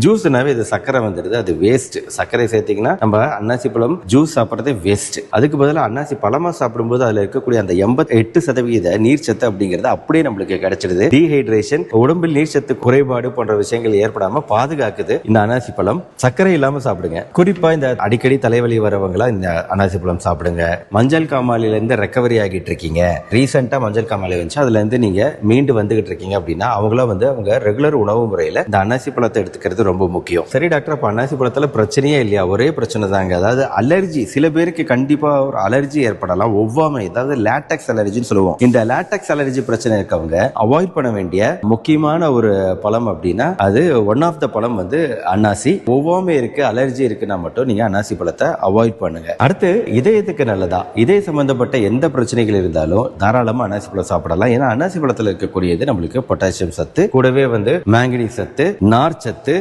ஜூஸ்னாவே இது சர்க்கரை வந்துடுது, அது வேஸ்ட். சர்க்கரை சேர்த்தீங்கன்னா நம்ம அன்னாசி பழம் ஜூஸ் சாப்பிட்றதே வேஸ்ட். அதுக்கு பதிலாக அன்னாசி பழமா சாப்பிடும்போது அதுல இருக்கக்கூடிய அந்த 88% நீர்ச்சத்து அப்படிங்கிறது அப்படியே நம்மளுக்கு கிடைச்சிடுது. டீஹைட்ரேஷன், உடம்பில் நீர்ச்சத்து குறைபாடு போன்ற விஷயங்கள் ஏற்படாம பாதுகாக்குது இந்த அன்னாசி பழம். சர்க்கரை இல்லாம சாப்பிடுங்க. குறிப்பா இந்த அடிக்கடி தலைவலி வரவங்களா இந்த அன்னாசி பழம் சாப்பிடுங்க. மஞ்சள் காமாலையில இருந்து ரெக்கவரி ஆகிட்டு இருக்கீங்க, ரீசெண்டா மஞ்சள் காமாலை வந்துச்சு, அதுல இருந்து நீங்க மீண்டு வந்துகிட்டு இருக்கீங்க அப்படின்னா அவங்கள அவங்க ரெகுலர் உணவு முறையில இந்த அன்னாசி பழத்தை எடுத்துக்கிறது ரொம்ப முக்கியம். சரி டாக்டர், அப்ப அன்னாசி பழத்துல பிரச்சனையே இல்லையா? ஒரே பிரச்சனை தாங்க, அதாவது அலர்ஜி. சில பேருக்கு கண்டிப்பா ஒரு அலர்ஜி ஏற்படலாம், ஒவ்வாமை, அதாவது லேட்டக்ஸ் அலர்ஜின்னு சொல்லுவோம். இந்த லேட்டக்ஸ் அலர்ஜி பிரச்சனை இருக்கவங்க அவாய்ட் பண்ண வேண்டிய முக்கியமான ஒரு பழம் அப்படின்னா அது ஒன் ஆஃப் த பழம் அன்னாசி. ஒவ்வாமை இருக்கு, அலர்ஜி இருக்குன்னா மட்டும் நீங்க அன்னாசி பழத்தை அவாய்ட் பண்ணுங்க. அடுத்து, இதயத்துக்கு நல்லதா? இதய சம்பந்தப்பட்ட எந்த பிரச்சனைகள் இருந்தாலும் தாராளமா அன்னாசி பழம் சாப்பிடலாம். ஏன்னா அன்னாசி பழத்துல இருக்கக்கூடியது நம்மளுக்கு பொட்டாசியம் சத்து, கூடவே மேங்கனீஸ் சத்து, நார் சத்து.